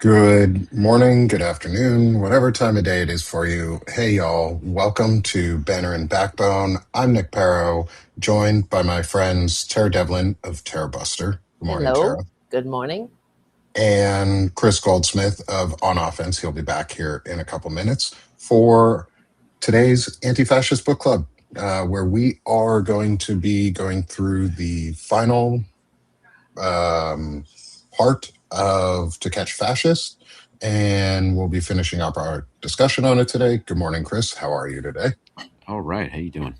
Good morning, good afternoon, whatever time of day it is for you. Hey, y'all. Welcome to Banner and Backbone. I'm Nick Parrow, joined by my friends Tara Devlin of Tara Buster. Good morning, Hello. Tara. Good morning. And Chris Goldsmith of On Offense. He'll be back here in a couple minutes for today's Anti-Fascist Book Club, where we are going to be going through the final part of To Catch Fascist, and we'll be finishing up our discussion on it today. Good morning, Chris. How are you today? All right. How you doing?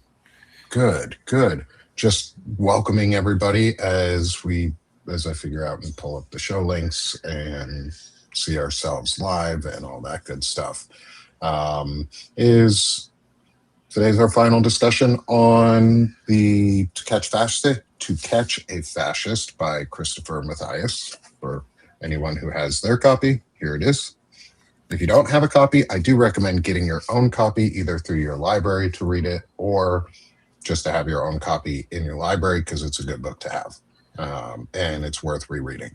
Good, good. Just welcoming everybody as I figure out and pull up the show links and see ourselves live and all that good stuff. Is Today's our final discussion on the To Catch a Fascist by Christopher Mathias. For anyone who has their copy, here it is. If you don't have a copy, I do recommend getting your own copy, either through your library to read it or just to have your own copy in your library, because it's a good book to have, and it's worth rereading.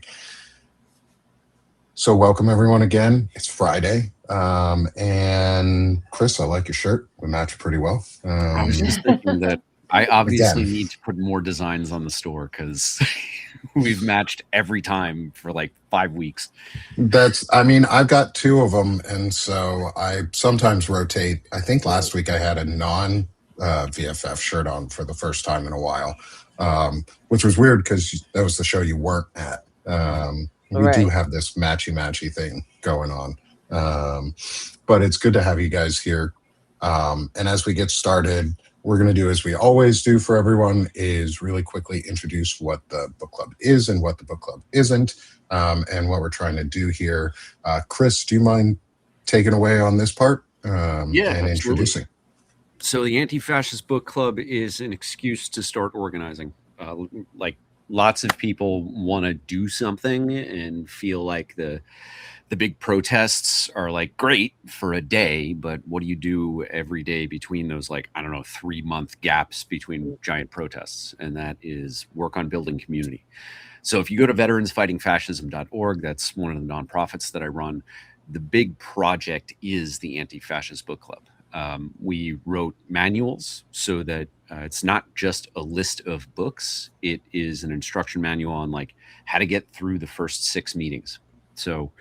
So welcome everyone again. It's Friday. And Chris, I like your shirt. We match pretty well. I was just thinking that I obviously Again. need to put more designs on the store because we've matched every time for like 5 weeks. I've got two of them. And so I sometimes rotate. I think last week I had a non VFF shirt on for the first time in a while, which was weird because that was the show you weren't at. We do have this matchy thing going on. But it's good to have you guys here. And as we get started, we're going to do as we always do for everyone, is really quickly introduce what the book club is and what the book club isn't, and what we're trying to do here. Chris, do you mind taking away on this part? And absolutely. Introducing. So the Anti-Fascist Book Club is an excuse to start organizing. Like lots of people want to do something and feel like the big protests are like great for a day, but what do you do every day between those, like, I don't know, 3-month gaps between giant protests? And that is work on building community. So if you go to veteransfightingfascism.org, that's one of the nonprofits that I run. The big project is the Anti-Fascist Book Club. We wrote manuals so that it's not just a list of books. It is an instruction manual on like how to get through the first 6 meetings. So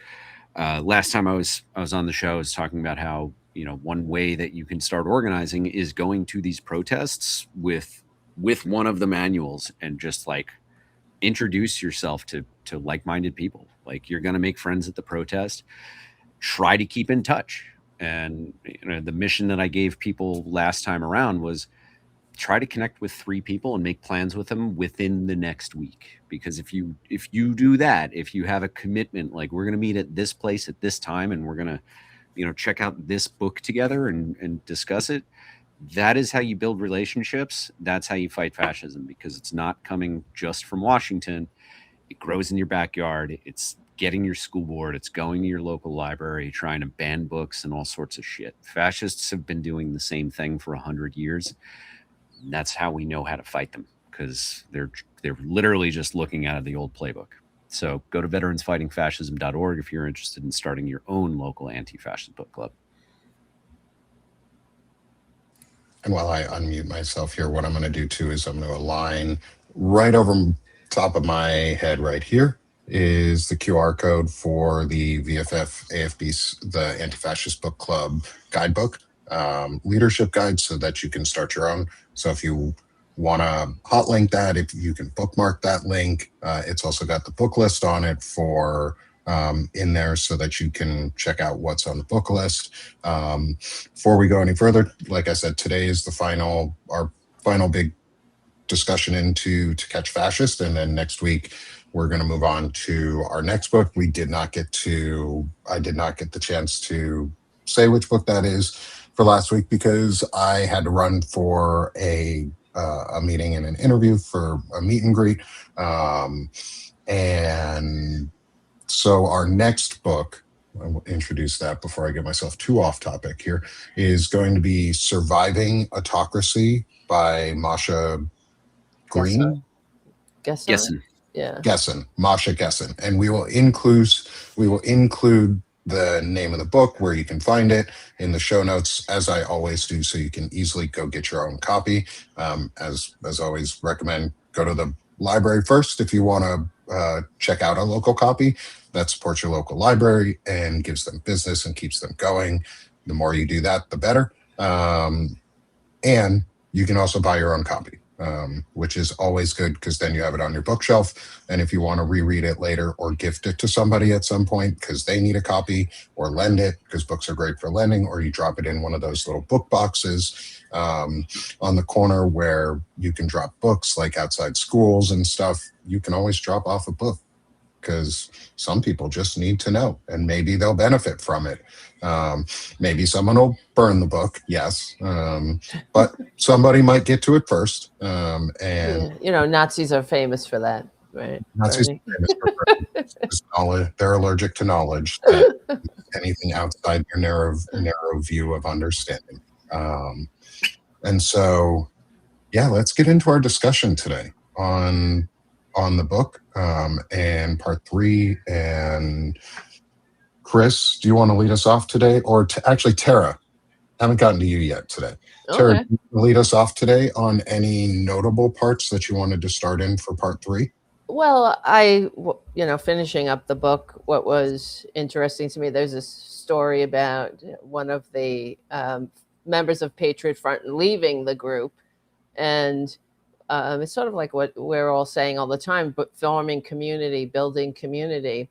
last time I was on the show, I was talking about how, one way that you can start organizing is going to these protests with one of the manuals and just like introduce yourself to like-minded people. Like, you're going to make friends at the protest. Try to keep in touch. And the mission that I gave people last time around was try to connect with 3 people and make plans with them within the next week. Because if you do that, if you have a commitment, like, we're going to meet at this place at this time and we're going to, check out this book together and discuss it, that is how you build relationships. That's how you fight fascism, because it's not coming just from Washington. It grows in your backyard. It's getting your school board. It's going to your local library, trying to ban books and all sorts of shit. Fascists have been doing the same thing for 100 years. And that's how we know how to fight them, because they're literally just looking out of the old playbook. So go to veteransfightingfascism.org if you're interested in starting your own local anti-fascist book club. And while I unmute myself here, what I'm going to do too is I'm going to align right over top of my head right here is the QR code for the VFF AFB's, the Anti-Fascist Book Club guidebook, leadership guide, so that you can start your own. So if you want to hot link that, if you can bookmark that link, it's also got the book list on it for in there so that you can check out what's on the book list. Before we go any further, like I said, today is our final big discussion into To Catch Fascist, and then next week we're going to move on to our next book. I did not get the chance to say which book that is for last week because I had to run for a meeting and an interview for a meet and greet. And so our next book, I will introduce that before I get myself too off topic here, is going to be Surviving Autocracy by Masha Green. Gesson. Yeah. Masha Gessen, and we will include the name of the book, where you can find it, in the show notes, as I always do, so you can easily go get your own copy. As always, recommend go to the library first if you want to check out a local copy. That supports your local library and gives them business and keeps them going. The more you do that, the better. And you can also buy your own copy, which is always good, because then you have it on your bookshelf. And if you want to reread it later, or gift it to somebody at some point because they need a copy, or lend it because books are great for lending, or you drop it in one of those little book boxes on the corner where you can drop books, like outside schools and stuff, you can always drop off a book, because some people just need to know, and maybe they'll benefit from it. Maybe someone will burn the book, yes, but somebody might get to it first. And Yeah. Nazis are famous for that, right, Nazis Bernie? are famous for knowledge. They're allergic to knowledge, that anything outside their narrow view of understanding. And so, yeah, let's get into our discussion today on the book, and part 3. And Chris, do you want to lead us off today? Or actually, Tara, I haven't gotten to you yet today. Tara, Okay. lead us off today on any notable parts that you wanted to start in for part 3. Well, finishing up the book, what was interesting to me, there's a story about one of the members of Patriot Front leaving the group. And it's sort of like what we're all saying all the time, but forming community, building community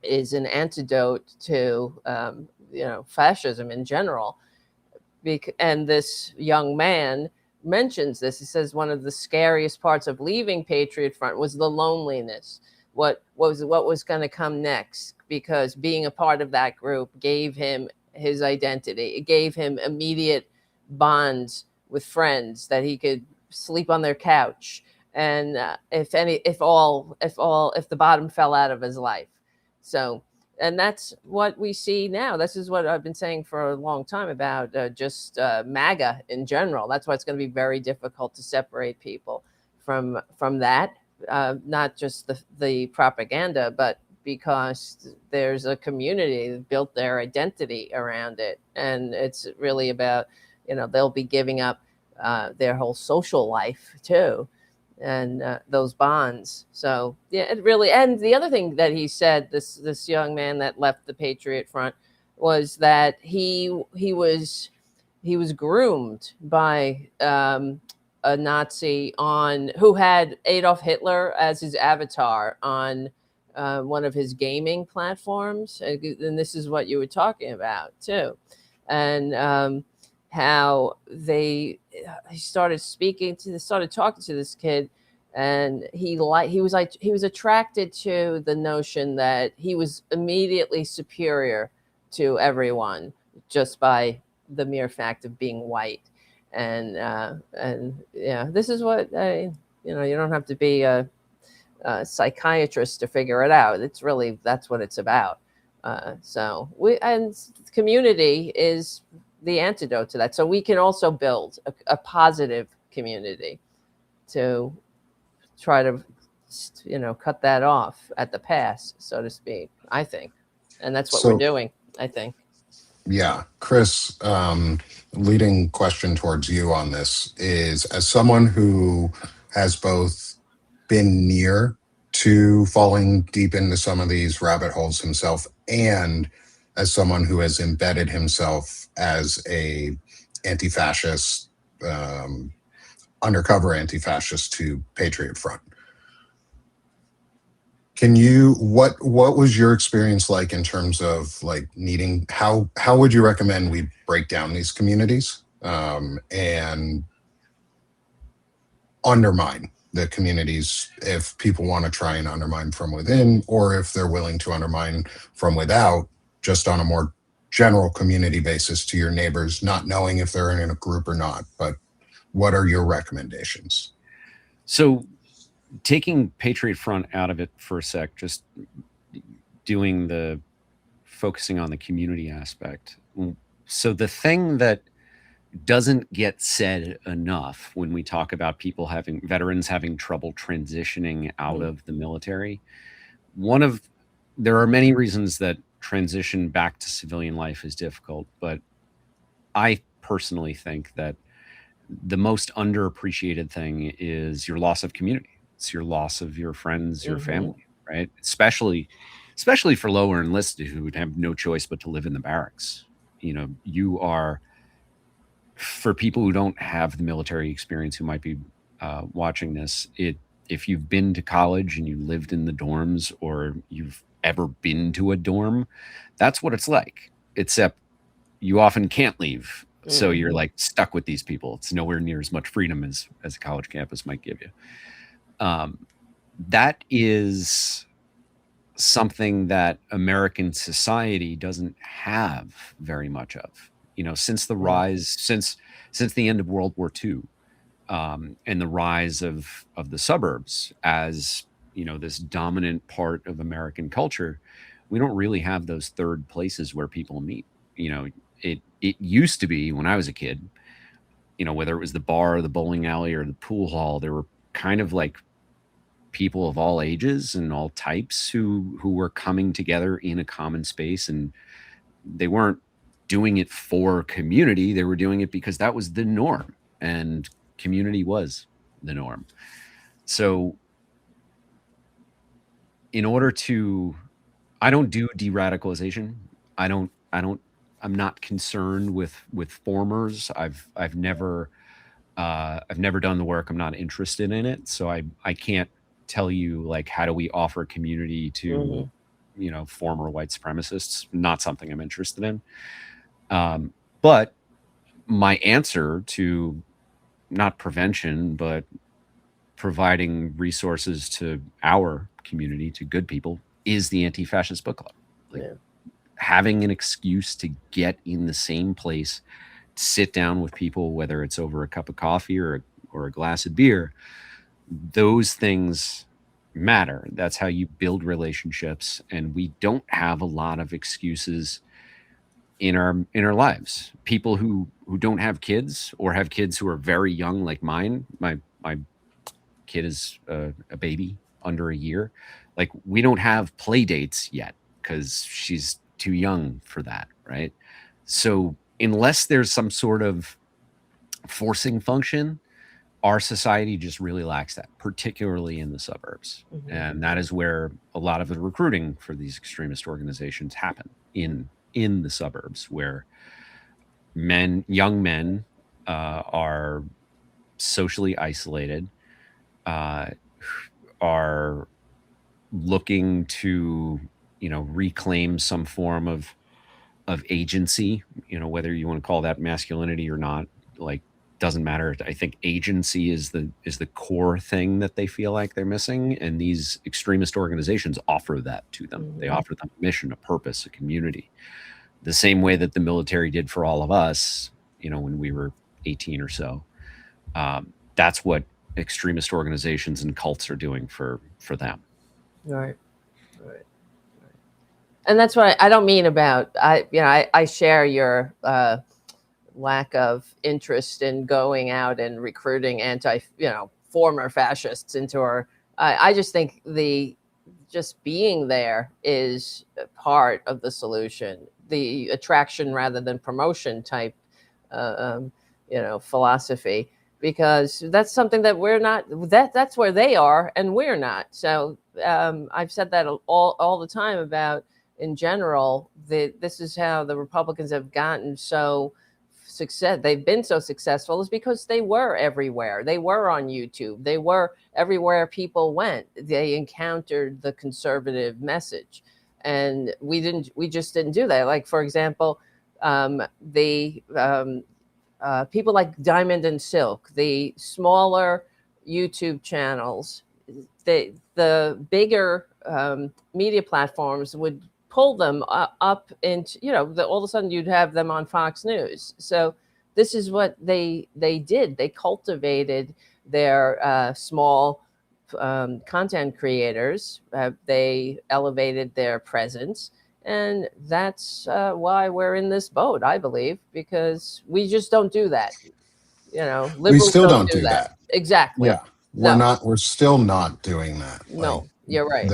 is an antidote to, fascism in general. And this young man mentions this. He says one of the scariest parts of leaving Patriot Front was the loneliness. What was going to come next? Because being a part of that group gave him his identity. It gave him immediate bonds with friends that he could sleep on their couch, and if the bottom fell out of his life. So, and that's what we see now. This is what I've been saying for a long time about just MAGA in general. That's why it's going to be very difficult to separate people from that. Not just the propaganda, but because there's a community that built their identity around it, and it's really about, they'll be giving up their whole social life too, and those bonds. So yeah, it really. And the other thing that he said, this young man that left the Patriot Front, was that he was groomed by a Nazi who had Adolf Hitler as his avatar on one of his gaming platforms, and this is what you were talking about too, and how he started talking to this kid, and he was attracted to the notion that he was immediately superior to everyone just by the mere fact of being white. And yeah, this is what you don't have to be a psychiatrist to figure it out. That's what it's about. So community is the antidote to that. So we can also build a positive community to try to, cut that off at the pass, so to speak, I think. And that's what we're doing, I think. Yeah. Chris, leading question towards you on this is, as someone who has both been near to falling deep into some of these rabbit holes himself, and as someone who has embedded himself as a anti-fascist, undercover anti-fascist to Patriot Front, what was your experience like in terms of like needing, how would you recommend we break down these communities and undermine the communities, if people want to try and undermine from within, or if they're willing to undermine from without, just on a more general community basis to your neighbors, not knowing if they're in a group or not? But what are your recommendations? So, taking Patriot Front out of it for a sec, just focusing on the community aspect. So the thing that doesn't get said enough when we talk about veterans having trouble transitioning out of the military. There are many reasons that transition back to civilian life is difficult, but I personally think that the most underappreciated thing is your loss of community. It's your loss of your friends, your family, right? Especially for lower enlisted who would have no choice but to live in the barracks. You are, for people who don't have the military experience who might be watching this, if you've been to college and you lived in the dorms, or you've ever been to a dorm, that's what it's like, except you often can't leave. So you're like stuck with these people. It's nowhere near as much freedom as a college campus might give you. That is something that American society doesn't have very much of. Since the rise, since the end of World War II, and the rise of the suburbs as this dominant part of American culture, we don't really have those third places where people meet. It used to be, when I was a kid, whether it was the bar or the bowling alley or the pool hall, there were kind of like people of all ages and all types who were coming together in a common space, and they weren't doing it for community. They were doing it because that was the norm, and community was the norm. So I don't do de-radicalization. I'm not concerned with formers. I've never done the work. I'm not interested in it. So I can't tell you, like, how do we offer community to, former white supremacists? Not something I'm interested in. But my answer to, not prevention, but providing resources to our community, to good people, is the Anti-Fascist Book Club. Having an excuse to get in the same place, sit down with people, whether it's over a cup of coffee or a glass of beer, those things matter. That's how you build relationships. And we don't have a lot of excuses in our lives. People who don't have kids, or have kids who are very young, like mine. My kid is a baby under a year. Like, we don't have play dates yet because she's too young for that, right? So unless there's some sort of forcing function, our society just really lacks that, particularly in the suburbs. And that is where a lot of the recruiting for these extremist organizations happen, in the suburbs, where young men are socially isolated, are looking to reclaim some form of agency, whether you want to call that masculinity or not, like, doesn't matter. I think agency is the core thing that they feel like they're missing, and these extremist organizations offer that to them. They offer them a mission, a purpose, a community, the same way that the military did for all of us, when we were 18 or so. That's what extremist organizations and cults are doing for them. Right. And that's what I don't mean about, I share your lack of interest in going out and recruiting former fascists into our, I just think just being there is part of the solution, the attraction rather than promotion type, philosophy, because that's something that we're not, that's where they are and we're not. So I've said that all the time about, in general, this is how the Republicans have gotten so success. They've been so successful is because they were everywhere. They were on YouTube. They were everywhere people went. They encountered the conservative message, and we just didn't do that. Like, for example, people like Diamond and Silk, the smaller YouTube channels, the bigger media platforms would pull them up into, all of a sudden you'd have them on Fox News. So this is what they did. They cultivated their small content creators. They elevated their presence, And that's why we're in this boat, I believe, because we just don't do that. We Liberals still don't don't do do that. that. Exactly. Yeah. No, We're still not doing that. Like, no, you're right.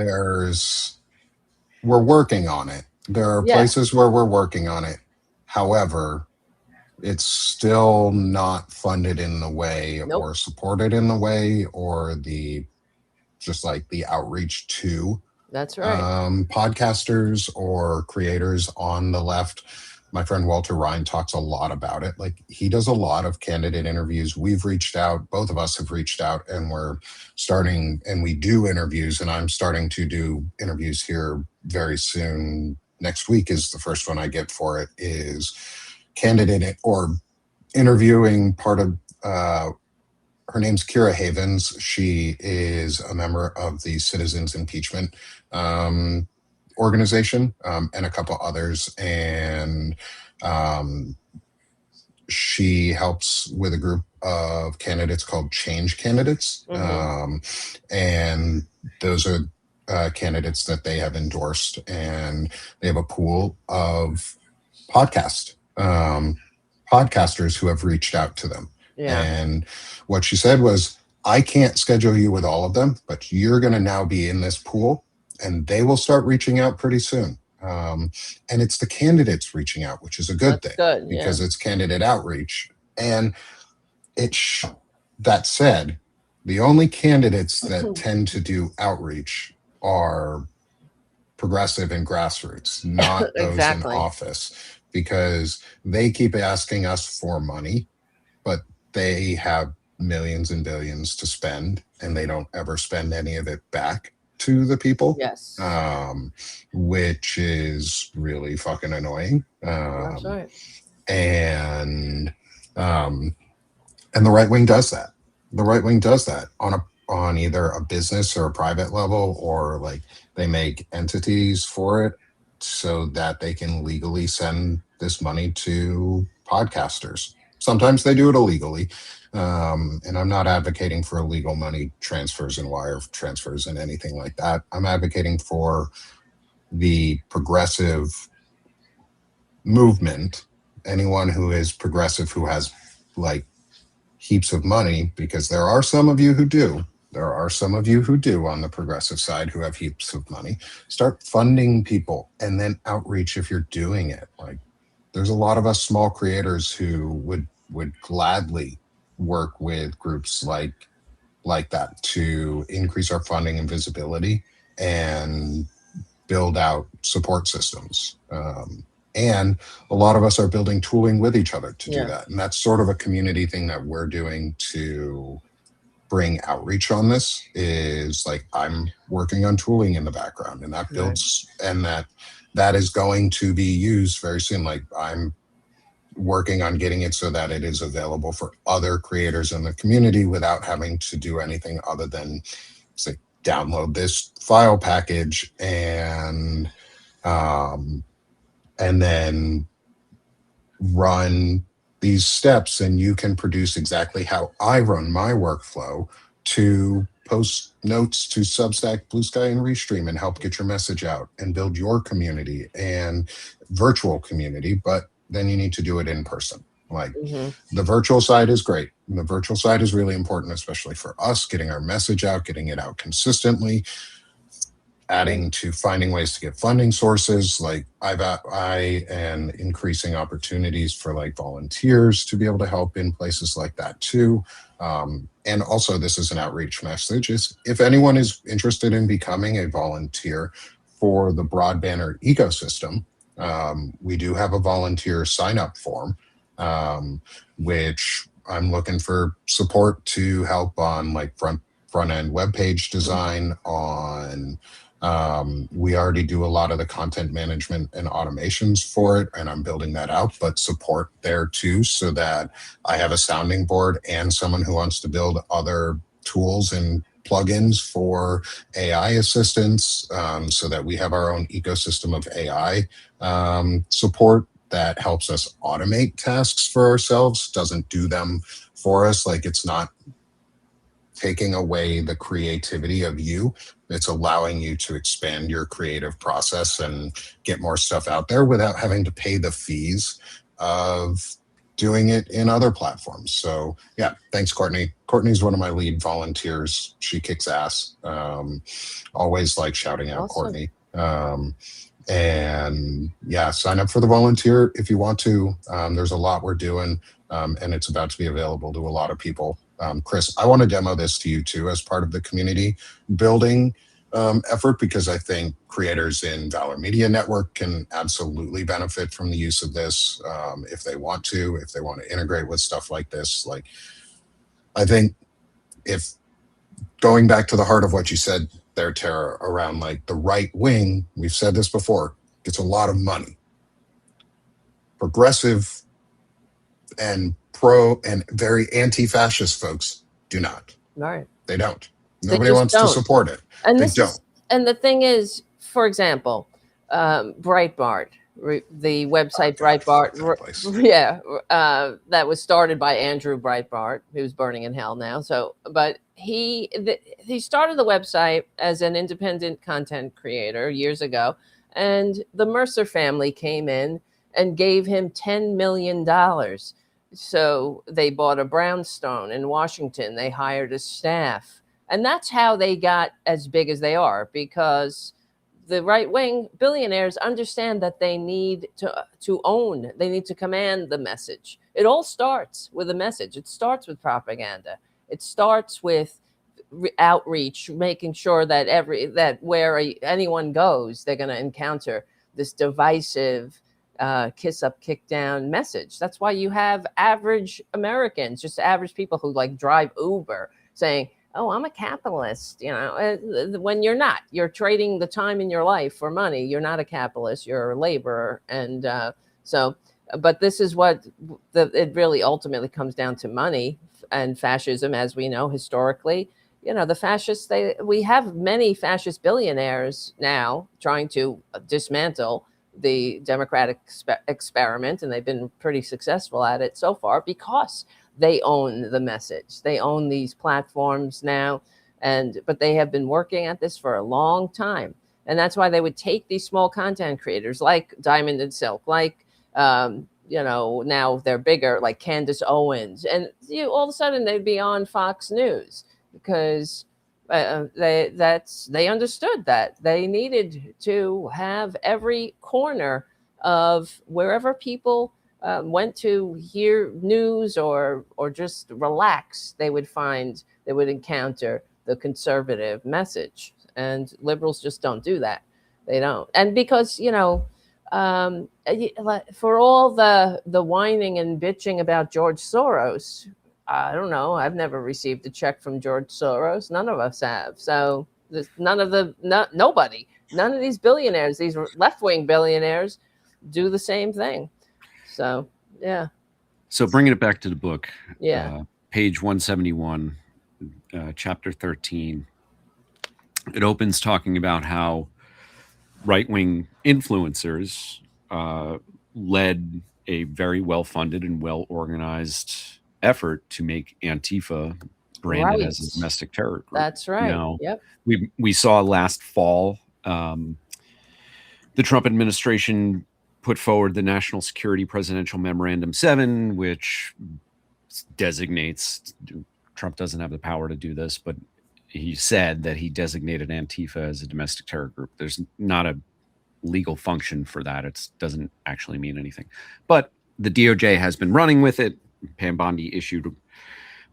we're working on it. There are Yeah, places where we're working on it. However, it's still not funded in the way nope, or supported in the way or just like the outreach to that's right. podcasters or creators on the left. My friend Walter Ryan talks a lot about it. Like, he does a lot of candidate interviews. We've reached out, both of us have reached out, and we're starting, and we do interviews, and I'm starting to do interviews here very soon. Next week is the first one I get for it, is candidate or interviewing part of her name's Kira Havens. She is a member of the Citizens Impeachment um, organization, and a couple others. And um, she helps with a group of candidates called Change Candidates. And those are candidates that they have endorsed. And they have a pool of podcasters who have reached out to them. Yeah, And what she said was, I can't schedule you with all of them, but you're going to now be in this pool, and they will start reaching out pretty soon. And it's the candidates reaching out, which is a good that's thing good. Yeah. because it's candidate outreach. And that said, the only candidates that tend to do outreach are progressive and grassroots, not those in Exactly. office, because they keep asking us for money, but they have millions and billions to spend, and they don't ever spend any of it back to the people, Yes, which is really fucking annoying. that's right. And um, and the right wing does that. The right wing does that on either a business or a private level, or like they make entities for it so that they can legally send this money to podcasters. Sometimes they do it illegally. And I'm not advocating for illegal money transfers and wire transfers and anything like that. I'm advocating for the progressive movement, anyone who is progressive, who has like heaps of money, because there are some of you who do. There are some of you who do on the progressive side who have heaps of money. Start funding people and then outreach if you're doing it. Like, there's a lot of us small creators who would gladly work with groups like that to increase our funding and visibility and build out support systems. And a lot of us are building tooling with each other to do Yeah. that. And that's sort of a community thing that we're doing to bring outreach on this, is like, I'm working on tooling in the background, and that builds, and that is going to be used very soon. Like, I'm working on getting it so that it is available for other creators in the community without having to do anything other than say, download this file package and then run these steps, and you can produce exactly how I run my workflow to post notes to Substack, Blue Sky, and Restream, and help get your message out and build your community and virtual community. But then you need to do it in person. Like, the virtual side is great. The virtual side is really important, especially for us, getting our message out, getting it out consistently, adding to finding ways to get funding sources. Like, I am increasing opportunities for like volunteers to be able to help in places like that too. And also, this is an outreach message, is if anyone is interested in becoming a volunteer for the Broadbanner ecosystem, we do have a volunteer sign up form, which I'm looking for support to help on like front end web page design, on we already do a lot of the content management and automations for it, and I'm building that out, but support there too, so that I have a sounding board and someone who wants to build other tools and plugins for AI assistance, so that we have our own ecosystem of AI support that helps us automate tasks for ourselves, doesn't do them for us. Like, it's not taking away the creativity of you. It's allowing you to expand your creative process and get more stuff out there without having to pay the fees of doing it in other platforms. So yeah, thanks, Courtney. Courtney's one of my lead volunteers. She kicks ass. Always like shouting out Awesome. Courtney. And yeah, sign up for the volunteer if you want to. There's a lot we're doing, and it's about to be available to a lot of people. Chris, I want to demo this to you too as part of the community building effort, because I think creators in Valor Media Network can absolutely benefit from the use of this if they want to integrate with stuff like this. Like, I think if going back to the heart of what you said there, Tara, around like the right wing, we've said this before, gets a lot of money. Progressive and pro and very anti-fascist folks do not. Right. They don't. They Nobody just wants don't. to support it. And They this don't. is, and the thing is, for example, Breitbart, the website Breitbart, Fuck that place. yeah, that was started by Andrew Breitbart, who's burning in hell now. So, but he started the website as an independent content creator years ago, and the Mercer family came in and gave him $10 million. So they bought a brownstone in Washington. They hired a staff. And that's how they got as big as they are, because the right wing billionaires understand that they need to own, they need to command the message. It all starts with a message. It starts with propaganda. It starts with outreach, making sure that where anyone goes, they're going to encounter this divisive kiss up, kick down message. That's why you have average Americans, just average people who like drive Uber, saying, oh, I'm a capitalist. You know, when you're not, you're trading the time in your life for money. You're not a capitalist, you're a laborer. And but this is what it really ultimately comes down to: money and fascism, as we know historically. You know, the fascists, we have many fascist billionaires now trying to dismantle the democratic experiment, and they've been pretty successful at it so far because they own the message. They own these platforms now, but they have been working at this for a long time. And that's why they would take these small content creators like Diamond and Silk, like, now they're bigger, like Candace Owens. And all of a sudden they'd be on Fox News because they understood that they needed to have every corner of wherever people went to hear news or just relax, they would encounter the conservative message. And liberals just don't do that. They don't. And because, for all the whining and bitching about George Soros, I don't know, I've never received a check from George Soros. None of us have. So nobody, none of these billionaires, these left-wing billionaires, do the same thing. So, yeah. So bringing it back to the book, yeah, page 171, chapter 13, it opens talking about how right-wing influencers led a very well-funded and well-organized effort to make Antifa branded as a domestic terror group. That's right. Now, yep. We saw last fall the Trump administration put forward the National Security Presidential Memorandum 7, which designates, Trump doesn't have the power to do this, but he said that he designated Antifa as a domestic terror group. There's not a legal function for that. It doesn't actually mean anything. But the DOJ has been running with it. Pam Bondi issued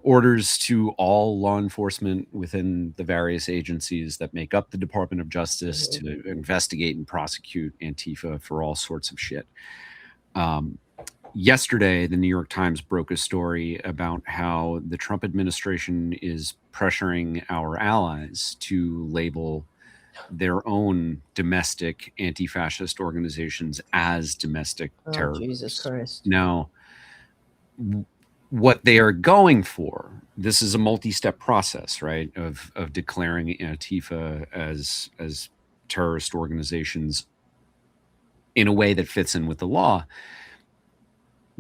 orders to all law enforcement within the various agencies that make up the Department of Justice to investigate and prosecute Antifa for all sorts of shit. Yesterday, the New York Times broke a story about how the Trump administration is pressuring our allies to label their own domestic anti-fascist organizations as domestic terror groups. Jesus Christ. Now, what they are going for, this is a multi-step process, right, of declaring Antifa as terrorist organizations in a way that fits in with the law.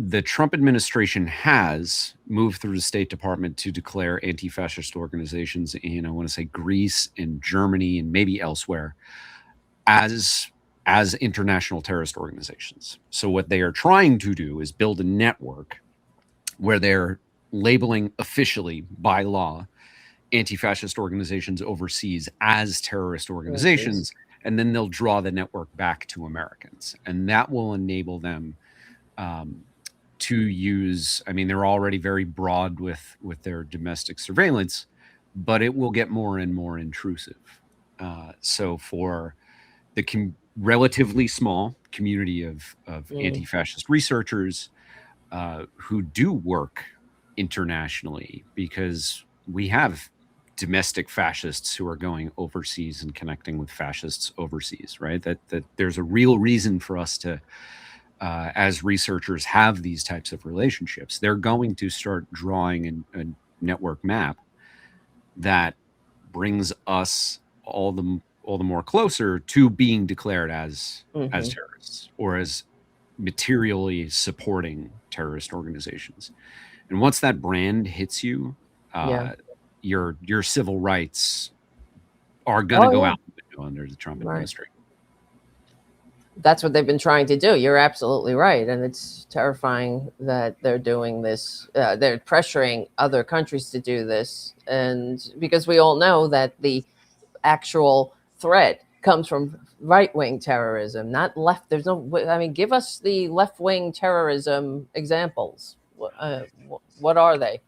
the Trump administration has moved through the State Department to declare anti-fascist organizations in, I want to say, Greece and Germany and maybe elsewhere as international terrorist organizations. So what they are trying to do is build a network where they're labeling officially by law anti-fascist organizations overseas as terrorist organizations, and then they'll draw the network back to Americans, and that will enable them to use, I mean, they're already very broad with their domestic surveillance, but it will get more and more intrusive. So for the relatively small community of anti-fascist researchers who do work internationally, because we have domestic fascists who are going overseas and connecting with fascists overseas, right? That there's a real reason for us to, as researchers, have these types of relationships. They're going to start drawing a network map that brings us all the more closer to being declared as terrorists or as materially supporting terrorist organizations. And once that brand hits you, your civil rights are going to go out the window under the Trump administration. That's what they've been trying to do. You're absolutely right. And it's terrifying that they're doing this. They're pressuring other countries to do this. And because we all know that the actual threat comes from right-wing terrorism, not left. There's no, I mean, give us the left-wing terrorism examples. What are they?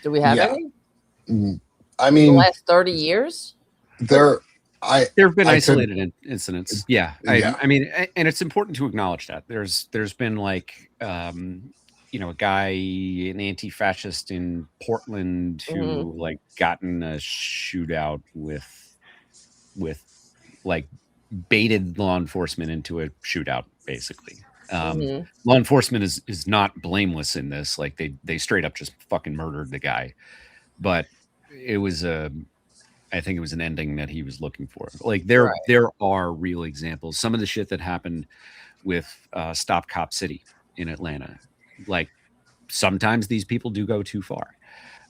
Do we have any? I mean, in the last 30 years? There have been isolated incidents. Yeah. I mean, and it's important to acknowledge that there's been like, a guy, an anti-fascist in Portland who like got in a shootout with like baited law enforcement into a shootout, basically. Law enforcement is not blameless in this. Like they straight up just fucking murdered the guy, but it was I think it was an ending that he was looking for. Like there are real examples. Some of the shit that happened with Stop Cop City in Atlanta, like sometimes these people do go too far.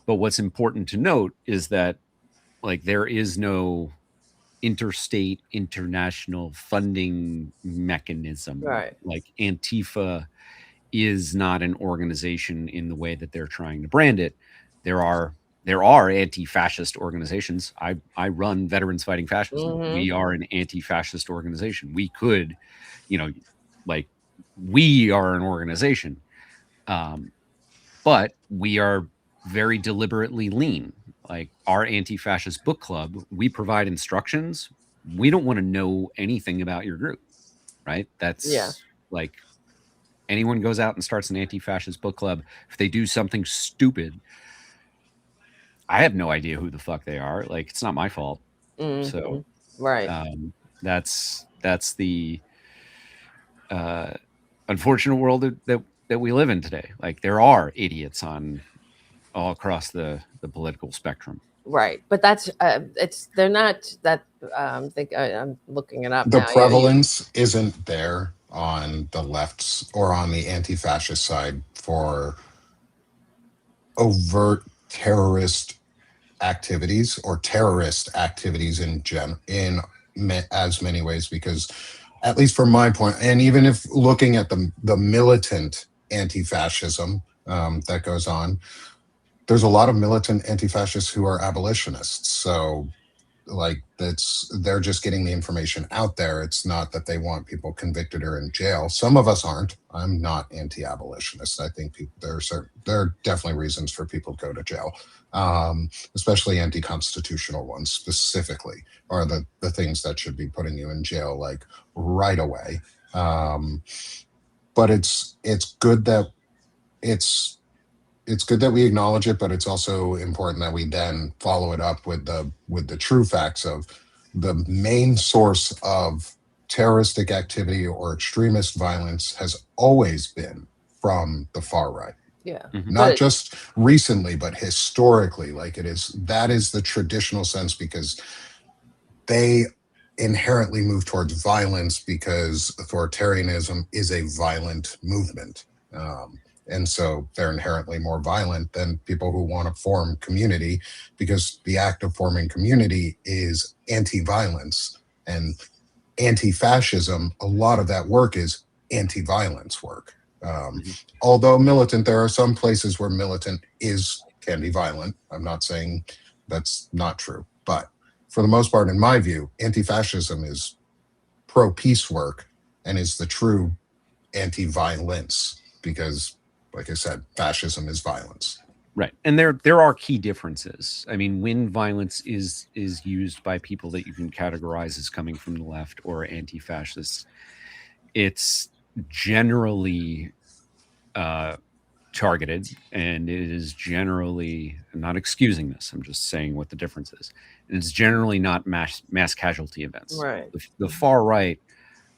But what's important to note is that like there is no interstate, international funding mechanism. Right. Like Antifa is not an organization in the way that they're trying to brand it. There are anti-fascist organizations. I run Veterans Fighting Fascism. We are an anti-fascist organization. We could, like we are an organization, but we are very deliberately lean. Like our anti-fascist book club, we provide instructions. We don't want to know anything about your group, right? That's like anyone goes out and starts an anti-fascist book club. If they do something stupid, I have no idea who the fuck they are. Like, it's not my fault. So, that's the unfortunate world that we live in today. Like, there are idiots on all across the political spectrum. Right, but that's they're not that. I think I'm looking it up. The now. prevalence isn't there on the lefts or on the anti-fascist side for overt terrorist activities or terrorist activities in as many ways, because at least from my point, and even if looking at the militant anti-fascism that goes on, there's a lot of militant anti-fascists who are abolitionists. So like they're just getting the information out there. It's not that they want people convicted or in jail. Some of us aren't. I'm not anti-abolitionist. I think there are definitely reasons for people to go to jail, especially anti-constitutional ones specifically are the things that should be putting you in jail like right away. But it's good that it's good that we acknowledge it, but it's also important that we then follow it up with the true facts of the main source of terroristic activity or extremist violence has always been from the far right. Yeah. Not just recently, but historically. Like that is the traditional sense, because they inherently move towards violence because authoritarianism is a violent movement. And so they're inherently more violent than people who want to form community, because the act of forming community is anti-violence. And anti-fascism, a lot of that work is anti-violence work. Although militant, there are some places where militant can be violent. I'm not saying that's not true, but for the most part, in my view, anti-fascism is pro-peace work and is the true anti-violence, because, like I said, fascism is violence. Right. And there are key differences. I mean, when violence is used by people that you can categorize as coming from the left or anti-fascists, it's generally targeted, and it is generally, I'm not excusing this, I'm just saying what the difference is. And it's generally not mass casualty events. Right. The far right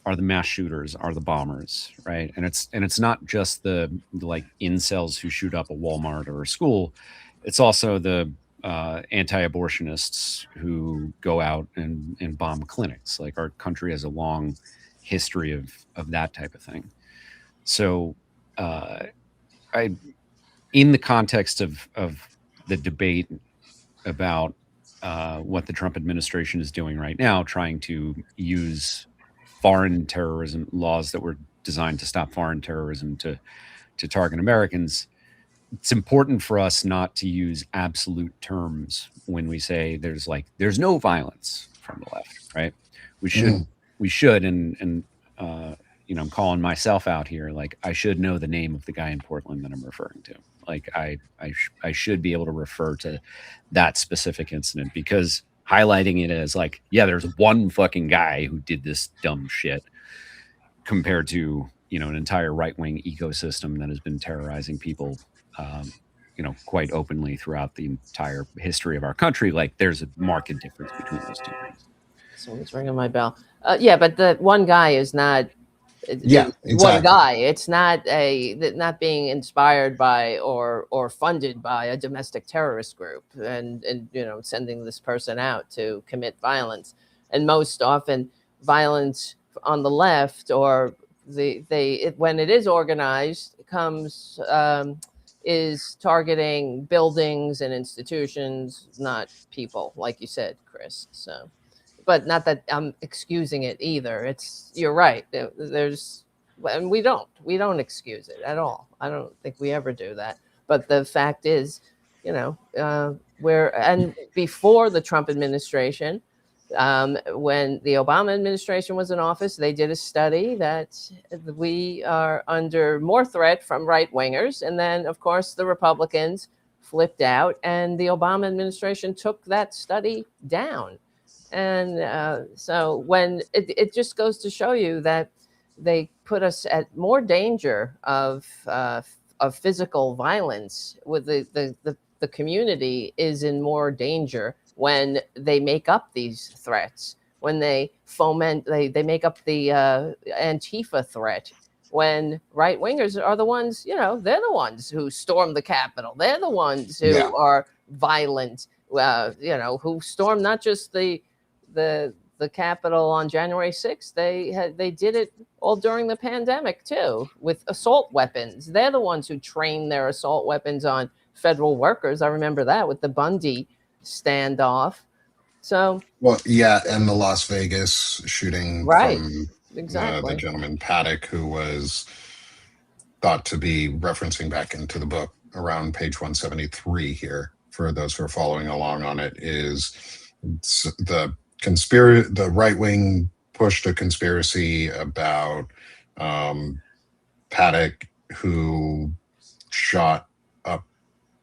are the mass shooters, are the bombers, right? And it's not just the like incels who shoot up a Walmart or a school. It's also the anti-abortionists who go out and bomb clinics. Like, our country has a long history of that type of thing. So in the context of the debate about what the Trump administration is doing right now, trying to use foreign terrorism laws that were designed to stop foreign terrorism to target Americans, it's important for us not to use absolute terms when we say there's no violence from the left, right? We should, and I'm calling myself out here. Like, I should know the name of the guy in Portland that I'm referring to. Like, I should be able to refer to that specific incident, because highlighting it as like, yeah, there's one fucking guy who did this dumb shit, compared to, an entire right-wing ecosystem that has been terrorizing people, quite openly throughout the entire history of our country. Like, there's a marked difference between those two things. Someone's ringing my bell. Yeah, but the one guy is not. Yeah, exactly. One guy. It's not being inspired by or funded by a domestic terrorist group, and sending this person out to commit violence. And most often, violence on the left, or when it is organized, comes is targeting buildings and institutions, not people, like you said, Chris. So. But not that I'm excusing it either. You're right. And we don't excuse it at all. I don't think we ever do that. But the fact is, and before the Trump administration, when the Obama administration was in office, they did a study that we are under more threat from right wingers. And then, of course, the Republicans flipped out, and the Obama administration took that study down. And so when it just goes to show you that they put us at more danger of physical violence, with the community is in more danger when they make up these threats, when they they make up the Antifa threat, when right wingers are the ones, they're the ones who storm the Capitol. They're the ones who are violent, who storm not just the Capitol on January 6th. They did it all during the pandemic too, with assault weapons. They're the ones who trained their assault weapons on federal workers. I remember that with the Bundy standoff. So and the Las Vegas shooting, right, from exactly. the gentleman Paddock, who was thought to be referencing back into the book around page 173 here, for those who are following along on it, is the right wing pushed a conspiracy about Paddock, who shot up,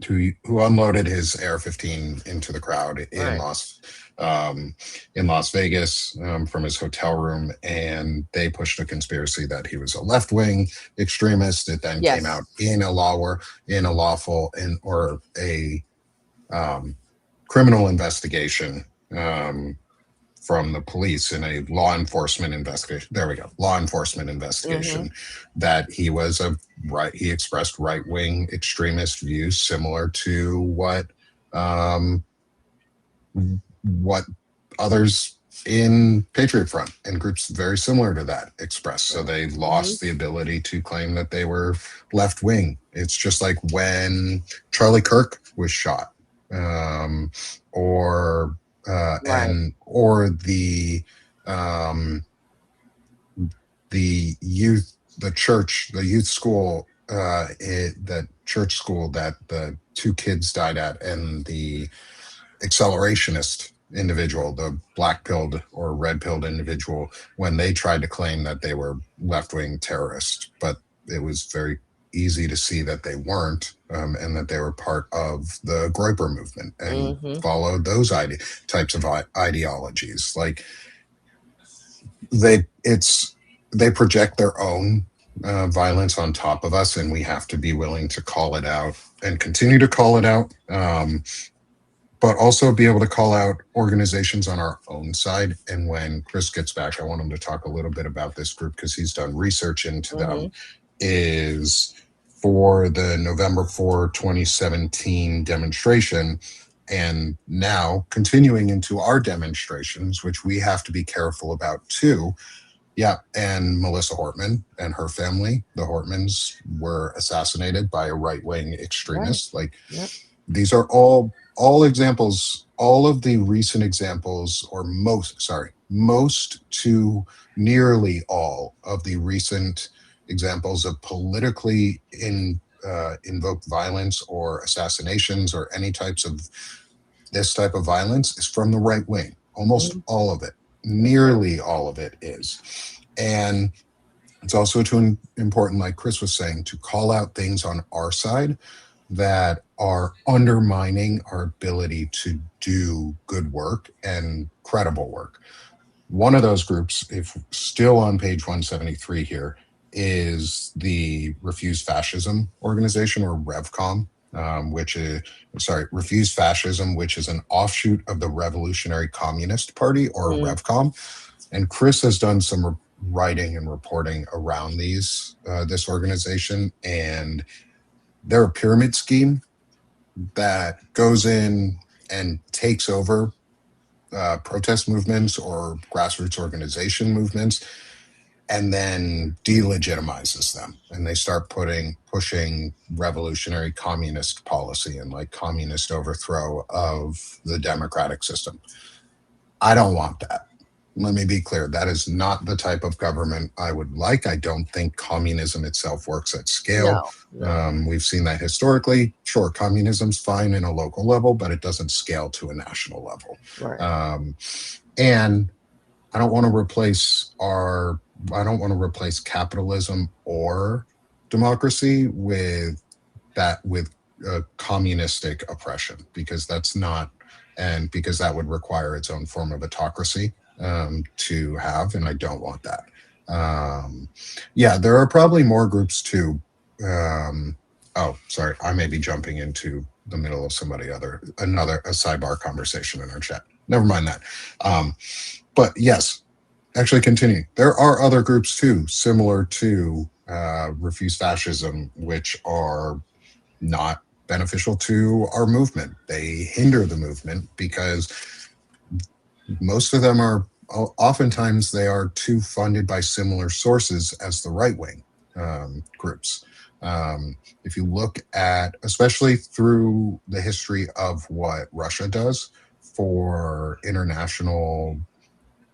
who unloaded his AR-15 into the crowd in Las Vegas, from his hotel room, and they pushed a conspiracy that he was a left wing extremist. It then came out in a lawful or a criminal investigation from the police, in a law enforcement investigation. There we go. Law enforcement investigation, that he was he expressed right-wing extremist views similar to what others in Patriot Front, and groups very similar to that expressed. So they lost the ability to claim that they were left wing. It's just like when Charlie Kirk was shot, or or the youth school, the church school that the two kids died at, and the accelerationist individual, the black pilled or red pilled individual, when they tried to claim that they were left wing terrorists, but it was very easy to see that they weren't, and that they were part of the Groyper movement and followed those types of ideologies. Like they project their own violence on top of us, and we have to be willing to call it out and continue to call it out. But also be able to call out organizations on our own side. And when Chris gets back, I want him to talk a little bit about this group because he's done research into them, is for the November 4, 2017 demonstration, and now continuing into our demonstrations, which we have to be careful about too. Yeah, and Melissa Hortman and her family, the Hortmans, were assassinated by a right-wing extremist. Right. Like, these are all examples, all of the recent examples, or most to nearly all of the recent examples of politically invoked violence or assassinations or any types of this type of violence is from the right wing. Almost all of it. Nearly all of it is. And it's also too important, like Chris was saying, to call out things on our side that are undermining our ability to do good work and credible work. One of those groups, if still on page 173 here, is the Refuse Fascism organization, or RevCom, Refuse Fascism, which is an offshoot of the Revolutionary Communist Party, or RevCom. And Chris has done some writing and reporting around this organization, and they're a pyramid scheme that goes in and takes over protest movements or grassroots organization movements, and then delegitimizes them. And they start pushing revolutionary communist policy and like communist overthrow of the democratic system. I don't want that. Let me be clear. That is not the type of government I would like. I don't think communism itself works at scale. No. We've seen that historically. Sure, communism's fine in a local level, but it doesn't scale to a national level. Right. And I don't want to replace capitalism or democracy with communistic oppression, because that's not, and because that would require its own form of autocracy to have, and I don't want that. There are probably more groups too. Sorry, I may be jumping into the middle of a sidebar conversation in our chat. Never mind that. But yes, actually continuing. There are other groups too, similar to Refuse Fascism, which are not beneficial to our movement. They hinder the movement because most of them are, oftentimes they are too funded by similar sources as the right-wing groups. If you look at, especially through the history of what Russia does for international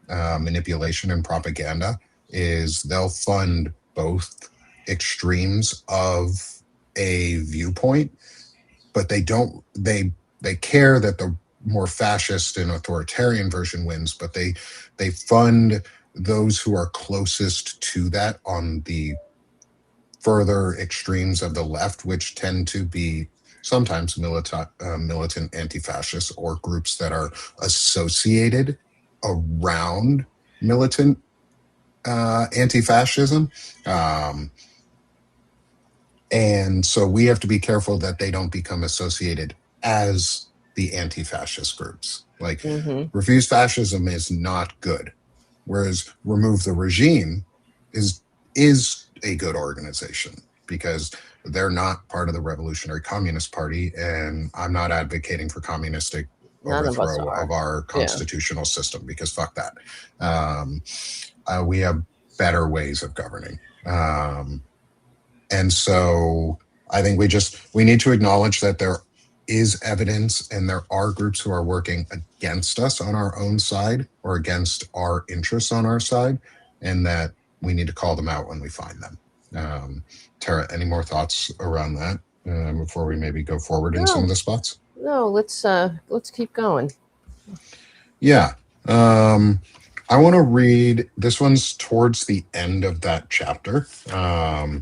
manipulation and propaganda, is they'll fund both extremes of a viewpoint, but they care that the more fascist and authoritarian version wins, but they fund those who are closest to that on the further extremes of the left, which tend to be sometimes militant anti-fascists or groups that are associated around militant anti-fascism. And so we have to be careful that they don't become associated as the anti-fascist groups. Like Refuse Fascism is not good, whereas Remove the Regime is a good organization because they're not part of the Revolutionary Communist Party, and I'm not advocating for communistic None of us overthrow are. of our Yeah. constitutional system, because fuck that. We have better ways of governing. And so I think we need to acknowledge that there is evidence and there are groups who are working against us on our own side or against our interests on our side, and that we need to call them out when we find them. Tara, any more thoughts around that before we maybe go forward in some of the spots? No, let's keep going. Yeah. I want to read, this one's towards the end of that chapter. I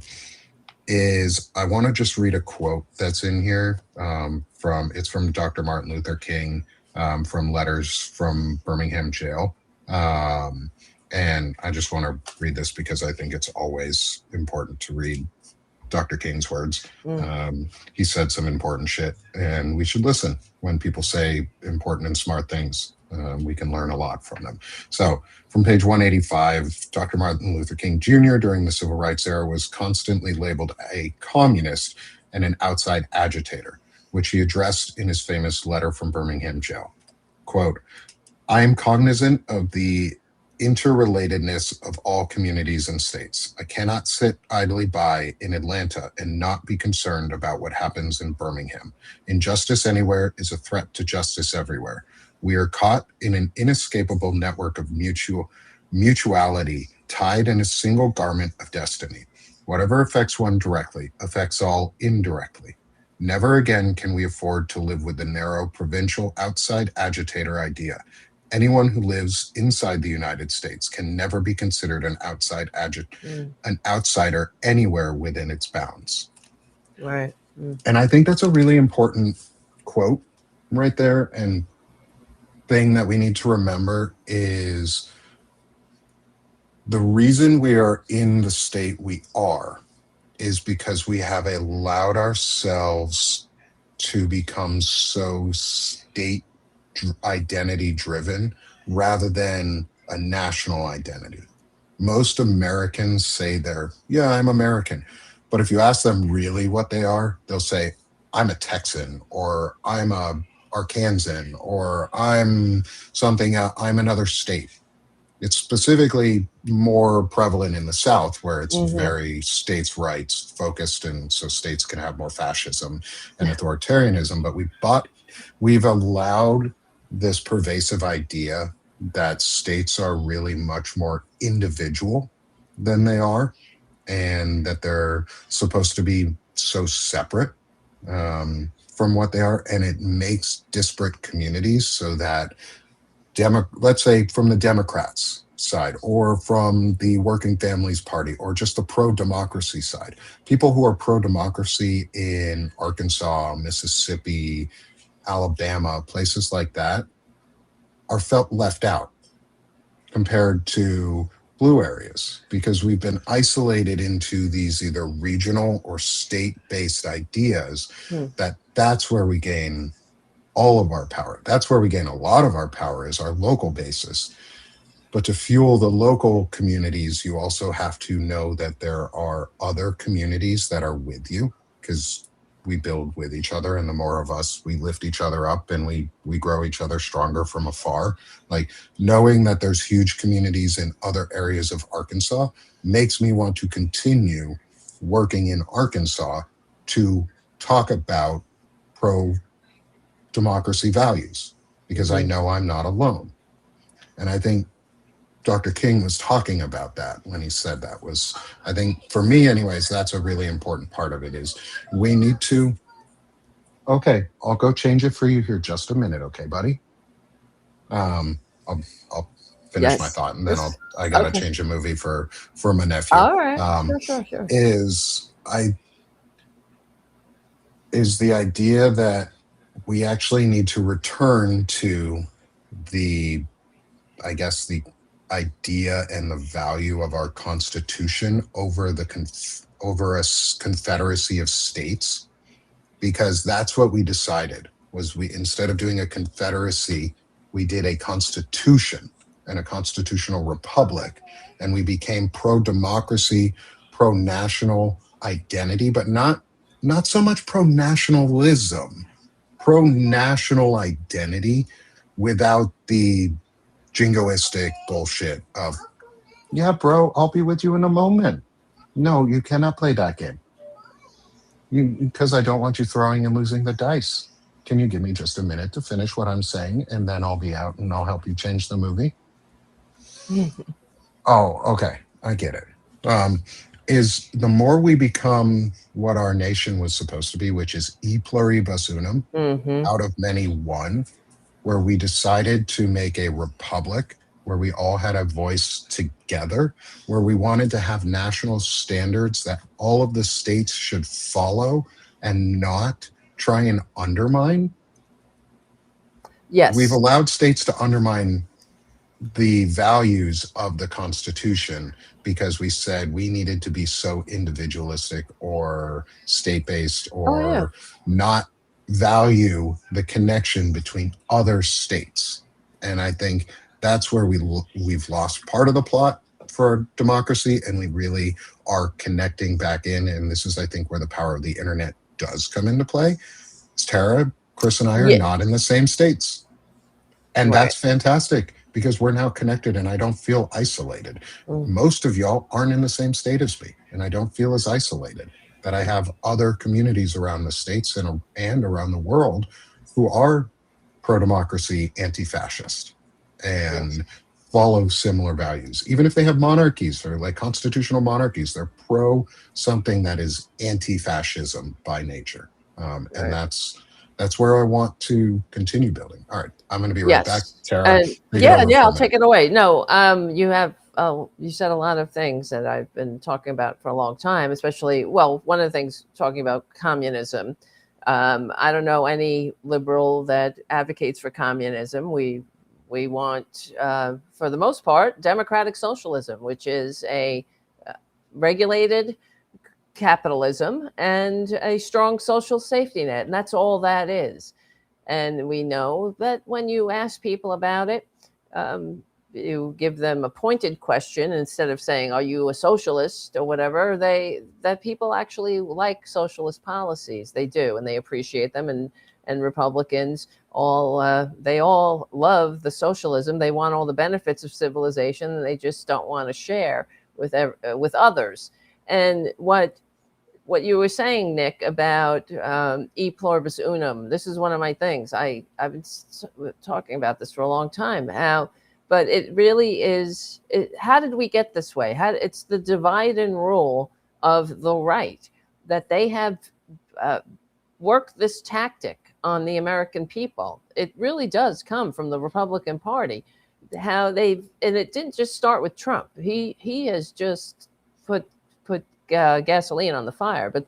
want to just read a quote that's in here it's from Dr. Martin Luther King, from letters from Birmingham jail. And I just want to read this because I think it's always important to read Dr. King's words. He said some important shit, and we should listen when people say important and smart things. We can learn a lot from them. So from page 185, Dr. Martin Luther King Jr. during the Civil Rights era was constantly labeled a communist and an outside agitator, which he addressed in his famous letter from Birmingham jail. Quote, "I am cognizant of the interrelatedness of all communities and states. I cannot sit idly by in Atlanta and not be concerned about what happens in Birmingham. Injustice anywhere is a threat to justice everywhere. We are caught in an inescapable network of mutuality, tied in a single garment of destiny. Whatever affects one directly affects all indirectly. Never again can we afford to live with the narrow provincial outside agitator idea. Anyone who lives inside the United States can never be considered an an outsider anywhere within its bounds." Right. And I think that's a really important quote right there. And thing that we need to remember is the reason we are in the state we are is because we have allowed ourselves to become so state identity driven rather than a national identity. Most Americans say I'm American. But if you ask them really what they are, they'll say, I'm a Texan, or I'm a Arkansan, or I'm something, I'm another state. It's specifically more prevalent in the South, where it's very states' rights focused, and so states can have more fascism and authoritarianism. But we've allowed this pervasive idea that states are really much more individual than they are, and that they're supposed to be so separate from what they are. And it makes disparate communities so that let's say from the Democrats side, or from the Working Families Party, or just the pro-democracy side, people who are pro-democracy in Arkansas, Mississippi, Alabama, places like that, are felt left out compared to blue areas, because we've been isolated into these either regional or state-based ideas that's where we gain all of our power. That's where we gain a lot of our power, is our local basis. But to fuel the local communities, you also have to know that there are other communities that are with you, because we build with each other, and the more of us, we lift each other up, and we grow each other stronger from afar. Like, knowing that there's huge communities in other areas of Arkansas makes me want to continue working in Arkansas to talk about pro-democracy values, because I know I'm not alone. And I think Dr. King was talking about that when he said that. I think, for me anyways, that's a really important part of it, is we need to, okay, I'll go change it for you here just a minute, okay, buddy? I'll finish my thought, and then I gotta change a movie for my nephew. All right. Sure. Is the idea that we actually need to return to the idea and the value of our Constitution over a confederacy of states, because that's what we decided. Instead of doing a confederacy, we did a constitution and a constitutional republic, and we became pro-democracy, pro-national identity, but not so much pro-nationalism, pro-national identity without the jingoistic bullshit of, yeah, bro, I'll be with you in a moment. No, you cannot play that game. Because I don't want you throwing and losing the dice. Can you give me just a minute to finish what I'm saying, and then I'll be out and I'll help you change the movie? Oh, okay. I get it. Is the more we become what our nation was supposed to be, which is e pluribus unum, out of many one, where we decided to make a republic where we all had a voice together, where we wanted to have national standards that all of the states should follow and not try and undermine. Yes. We've allowed states to undermine the values of the Constitution because we said we needed to be so individualistic or state-based or not value the connection between other states. And I think that's where we've lost part of the plot for democracy, and we really are connecting back in. And this is, I think, where the power of the internet does come into play. Tara, Chris, and I are not in the same states. And that's fantastic because we're now connected and I don't feel isolated. Most of y'all aren't in the same state as me, and I don't feel as isolated. That I have other communities around the states and around the world who are pro-democracy, anti-fascist, and follow similar values. Even if they have monarchies or like constitutional monarchies, they're pro something that is anti-fascism by nature. And that's where I want to continue building. All right, I'm going to be right back, Tara. I'll take it away. No, you said a lot of things that I've been talking about for a long time, especially, well, one of the things talking about communism. I don't know any liberal that advocates for communism. We want, for the most part, democratic socialism, which is a regulated capitalism and a strong social safety net. And that's all that is. And we know that when you ask people about it, you give them a pointed question instead of saying, are you a socialist or whatever, that people actually like socialist policies. They do, and they appreciate them. And Republicans they all love the socialism. They want all the benefits of civilization, and they just don't want to share with others. And what you were saying, Nick, about e pluribus unum, this is one of my things. I've been talking about this for a long time. But it really is. How did we get this way? It's the divide and rule of the right, that they have worked this tactic on the American people. It really does come from the Republican Party. And it didn't just start with Trump. He has just put gasoline on the fire. But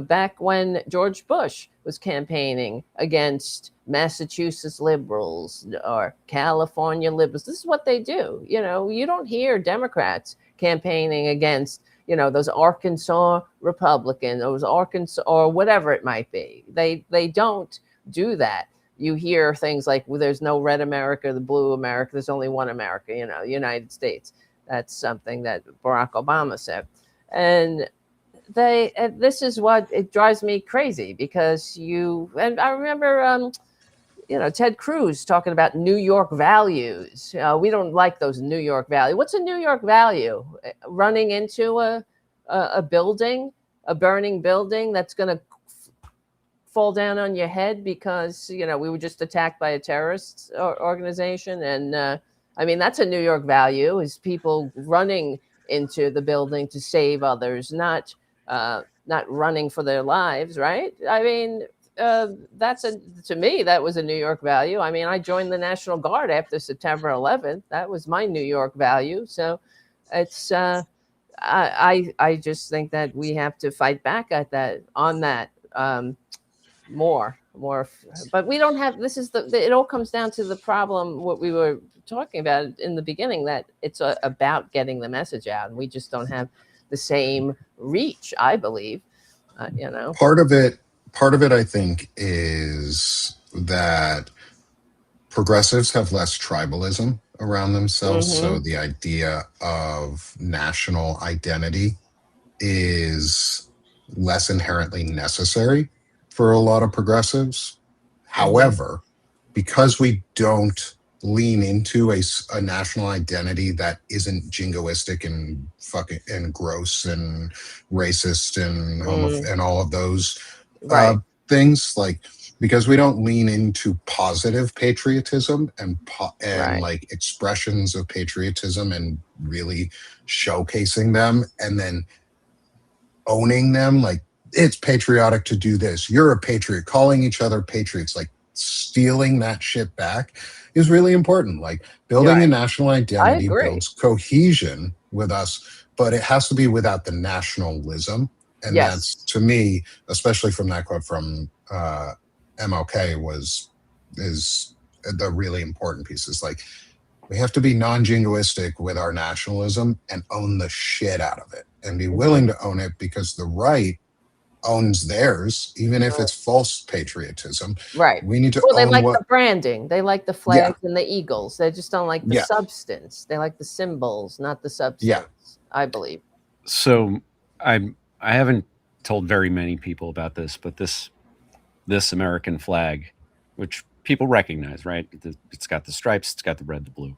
back when George Bush was campaigning against Massachusetts liberals or California liberals, this is what they do. You don't hear Democrats campaigning against, those Arkansas Republicans, those Arkansas or whatever it might be. They don't do that. You hear things like, well, there's no red America, the blue America, there's only one America, the United States. That's something that Barack Obama said. And this is what it drives me crazy because and I remember, Ted Cruz talking about New York values. We don't like those New York values. What's a New York value? Running into a building, a burning building that's going to fall down on your head because, we were just attacked by a terrorist organization. And that's a New York value, is people running into the building to save others, not running for their lives, right? To me, that was a New York value. I joined the National Guard after September 11th. That was my New York value. So it's, I just think that we have to fight back on that more, but we don't have, it all comes down to the problem, what we were talking about in the beginning, that it's about getting the message out, and we just don't have the same reach, I believe. Part of it, I think, is that progressives have less tribalism around themselves. So the idea of national identity is less inherently necessary for a lot of progressives. However, because we don't lean into a national identity that isn't jingoistic and fucking and gross and racist and and all of those Right. things, like, because we don't lean into positive patriotism and Right. like expressions of patriotism and really showcasing them and then owning them, like, it's patriotic to do this, you're a patriot, calling each other patriots, like stealing that shit back is really important. Like, building a national identity agree. builds cohesion with us, but it has to be without the nationalism. And Yes. that's, to me, especially from that quote from MLK, is the really important piece. Is like, we have to be non-jingoistic with our nationalism and own the shit out of it and be willing to own it, because the right owns theirs, even if it's false patriotism. Right. We need to Well, they own like what the branding. They like the flags and the eagles. They just don't like the Yeah. substance. They like the symbols, not the substance, I believe. So I haven't told very many people about this, but this American flag, which people recognize, right? It's got the stripes, it's got the red, the blue.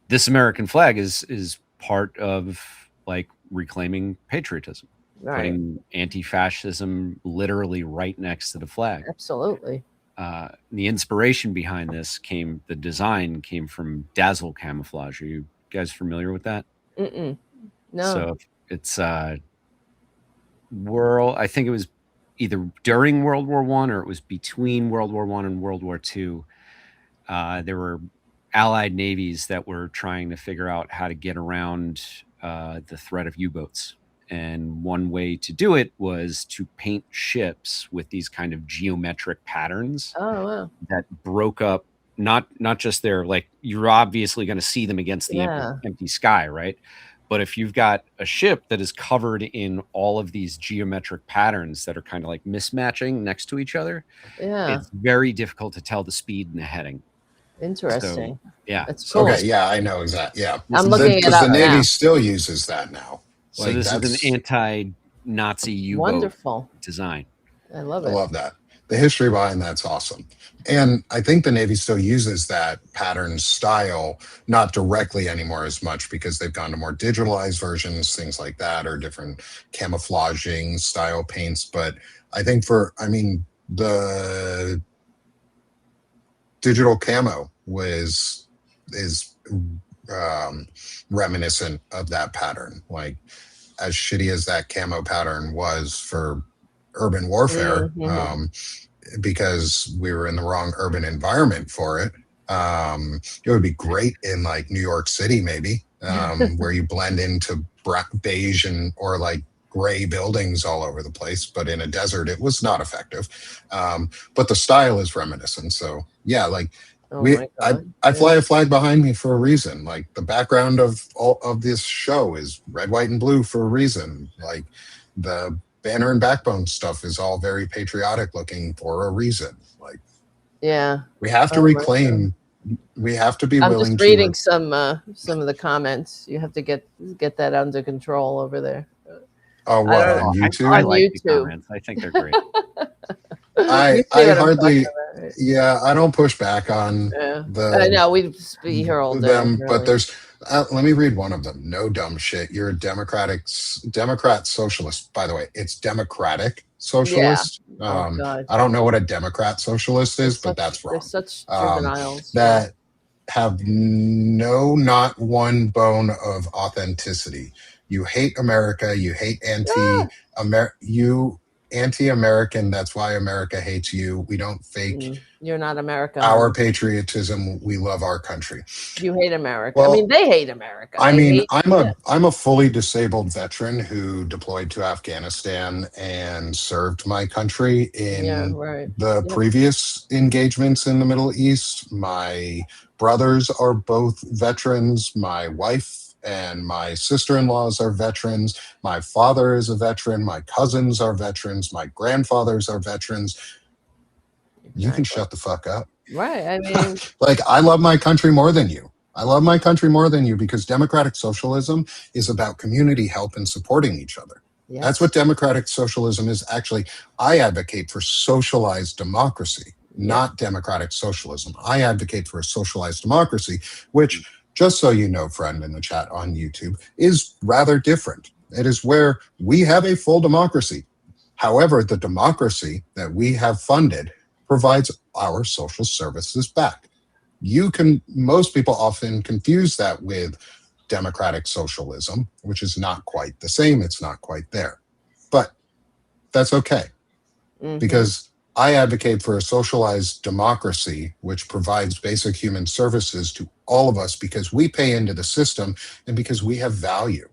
This American flag is part of, like, reclaiming patriotism, putting anti-fascism literally right next to the flag. Absolutely. The inspiration behind this the design came from Dazzle camouflage. Are you guys familiar with that? No. So it's I think it was either during World War I or it was between World War I and World War II. There were Allied navies that were trying to figure out how to get around the threat of U-boats. And one way to do it was to paint ships with these kind of geometric patterns that broke up, not just their, like, you're obviously going to see them against the empty sky, right? But if you've got a ship that is covered in all of these geometric patterns that are kind of like mismatching next to each other, it's very difficult to tell the speed and the heading. Interesting. So, yeah. That's cool. Okay, yeah, I know exactly. Yeah, I'm looking it up the Navy now. still uses that now. So this is an anti-Nazi U-boat design. I love it. I love that. The history behind that's awesome. And I think the Navy still uses that pattern style, not directly anymore as much, because they've gone to more digitalized versions, things like that, or different camouflaging style paints. But I think the digital camo is reminiscent of that pattern. Like, as shitty as that camo pattern was for urban warfare, because we were in the wrong urban environment for it. It would be great in, like, New York City, maybe, where you blend into beige or like gray buildings all over the place. But in a desert, it was not effective. But the style is reminiscent. So yeah, like, I fly a flag behind me for a reason. Like, the background of all of this show is red, white, and blue for a reason. Like, the banner and backbone stuff is all very patriotic looking for a reason. Like, we have to reclaim. We have to be willing to. I'm just reading some of the comments. You have to get that under control over there. Oh, what, on YouTube? I like the comments. I think they're great. I hardly, I don't push back on I know we hear all day, them, really. but there's. Let me read one of them. No dumb shit. You're a Democrat socialist. By the way, it's democratic socialist. I don't know what a Democrat socialist is, but that's wrong. They're such juveniles. That have not one bone of authenticity. You hate America. You hate anti-American. That's why America hates you. We don't fake. You're not America. Our patriotism. We love our country. You hate America. Well, I mean, they hate America. I'm a fully disabled veteran who deployed to Afghanistan and served my country in the previous engagements in the Middle East. My brothers are both veterans. My wife and my sister-in-laws are veterans. My father is a veteran. My cousins are veterans. My grandfathers are veterans. You can shut the fuck up. Right. I mean, like, I love my country more than you. I love my country more than you because democratic socialism is about community help and supporting each other. Yes. That's what democratic socialism is. Actually, I advocate for socialized democracy, not democratic socialism. I advocate for a socialized democracy, which, just so you know, friend in the chat on YouTube, is rather different. It is where we have a full democracy. However, the democracy that we have funded provides our social services back. Most people often confuse that with democratic socialism, which is not quite the same. It's not quite there. But that's okay, because I advocate for a socialized democracy which provides basic human services to all of us because we pay into the system and because we have value.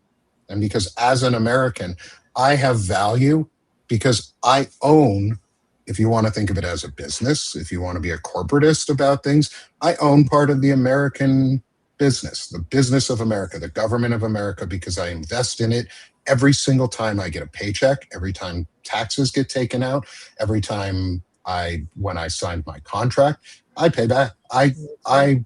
And because as an American, I have value because I own, if you want to think of it as a business, if you want to be a corporatist about things, I own part of the American business, the business of America, the government of America, because I invest in it every single time I get a paycheck, every time taxes get taken out, every time when I signed my contract, I pay back. I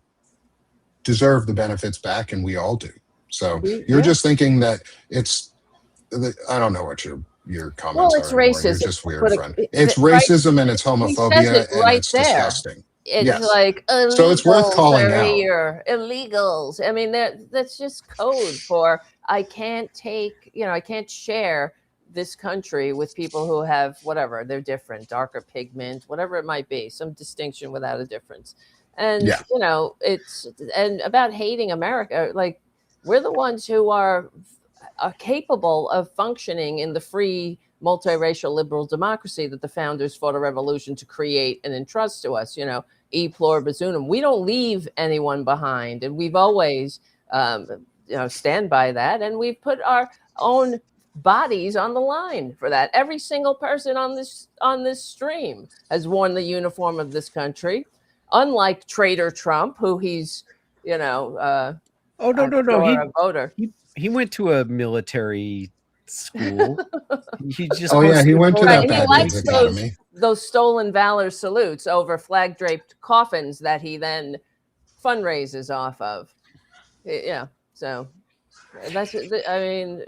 deserve the benefits back, and we all do. So you're just thinking that I don't know what your comments it's are anymore. racism. You're just weird, friend. It's Right, racism and it's he says homophobia it right and it's there. disgusting. It's Yes. like illegals So it's worth calling are out. here. Illegals. I mean, that's just code for I can't share this country with people who have whatever, they're different, darker pigment, whatever it might be, some distinction without a difference. And and about hating America, like we're the ones who are capable of functioning in the free multiracial liberal democracy that the founders fought a revolution to create and entrust to us, e pluribus unum. We don't leave anyone behind, and we've always stand by that, and we've put our own bodies on the line for that. Every single person on this stream has worn the uniform of this country, unlike traitor Trump, who he's no, a voter. He went to a military school. He just he went to that He bad likes academy. those stolen valor salutes over flag draped coffins that he then fundraises off of. Yeah, so that's, I mean,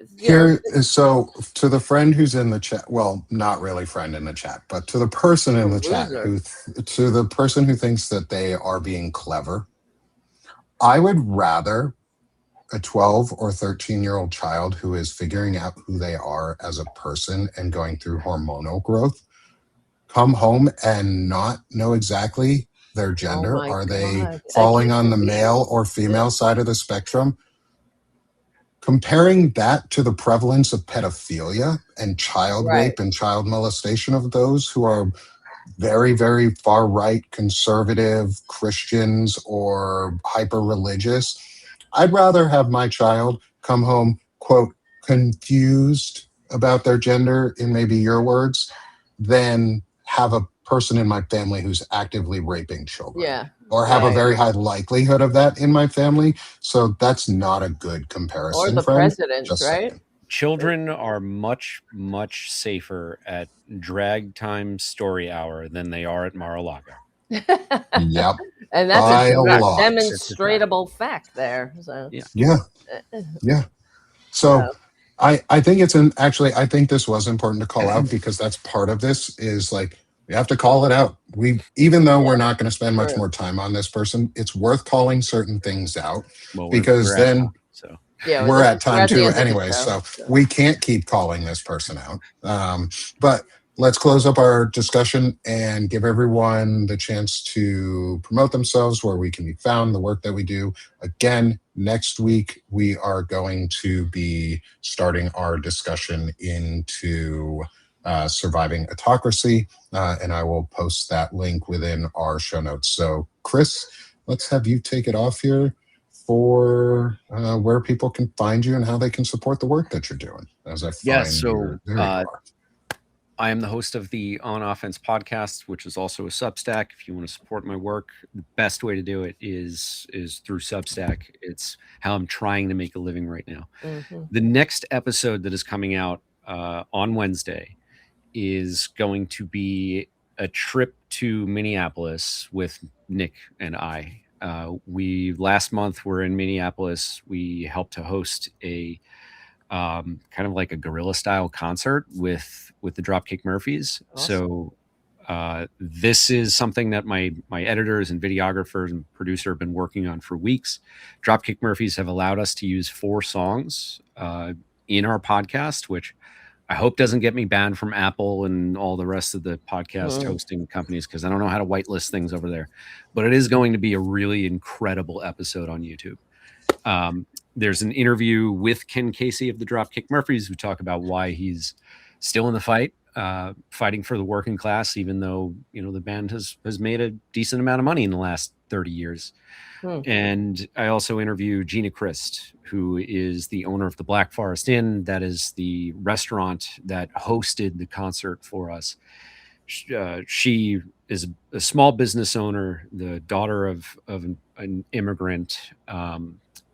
so to the friend who's in the chat, well, not really friend in the chat, but to the person in the chat to the person who thinks that they are being clever, I would rather a 12 or 13-year-old child who is figuring out who they are as a person and going through hormonal growth come home and not know exactly their gender. Are they falling on the male or female side of the spectrum? Comparing that to the prevalence of pedophilia and child rape and child molestation of those who are very, very far right, conservative Christians or hyper religious, I'd rather have my child come home, quote, confused about their gender, in maybe your words, than have a person in my family who's actively raping children. Yeah. Or have a very high likelihood of that in my family. So that's not a good comparison. Or the president, right? Saying. Children are much, much safer at drag time story hour than they are at Mar-a-Lago. Yep. And that's a demonstrable fact there. So yeah. So I think I think this was important to call out, because that's part of this is like, we have to call it out. Even though we're not going to spend much more time on this person, it's worth calling certain things out, because then we're at time too anyway. So we can't keep calling this person out. But let's close up our discussion and give everyone the chance to promote themselves, where we can be found, the work that we do. Again, next week, we are going to be starting our discussion into surviving autocracy, and I will post that link within our show notes. So Chris, let's have you take it off here for where people can find you and how they can support the work that you're doing. As I find there you are. I am the host of the On Offense podcast, which is also a Substack. If you want to support my work, the best way to do it is through Substack. It's how I'm trying to make a living right now. The next episode that is coming out on Wednesday is going to be a trip to Minneapolis with Nick and I. We last month were in Minneapolis. We helped to host a kind of like a guerrilla style concert with the Dropkick Murphys. Awesome. So this is something that my editors and videographers and producer have been working on for weeks. Dropkick Murphys have allowed us to use 4 songs in our podcast, which I hope doesn't get me banned from Apple and all the rest of the podcast hosting companies, because I don't know how to whitelist things over there. But it is going to be a really incredible episode on YouTube. There's an interview with Ken Casey of the Dropkick Murphys, who talk about why he's still in the fight, fighting for the working class, even though, you know, the band has made a decent amount of money in the last 30 years. And I also interview Gina Christ, who is the owner of the Black Forest Inn. That is the restaurant that hosted the concert for us. She is a small business owner, the daughter of an immigrant,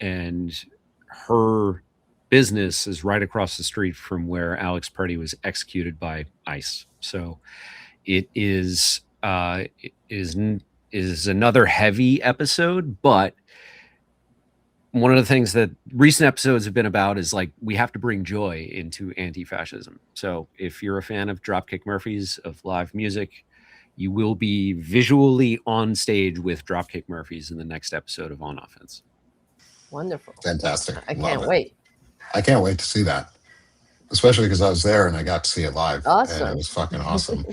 and her business is right across the street from where Alex Purdy was executed by ICE. So it is another heavy episode, but one of the things that recent episodes have been about is, like, we have to bring joy into anti-fascism. So if you're a fan of Dropkick Murphys, of live music, you will be visually on stage with Dropkick Murphys in the next episode of On Offense. Wonderful. Fantastic. I can't wait. I can't wait to see that, especially because I was there and I got to see it live. Awesome. And it was fucking awesome.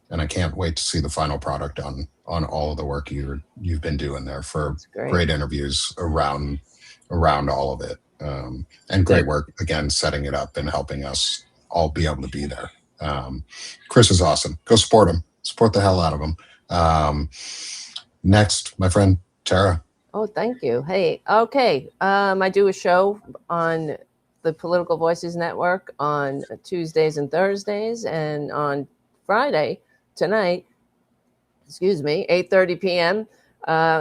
And I can't wait to see the final product on all of the work you've been doing there, for great interviews around all of it. And great work, again, setting it up and helping us all be able to be there. Chris is awesome. Go support him. Support the hell out of him. Next, my friend Tara. Oh, thank you. Hey, okay. I do a show on the Political Voices Network on Tuesdays and Thursdays, and on Friday tonight, 8:30 p.m.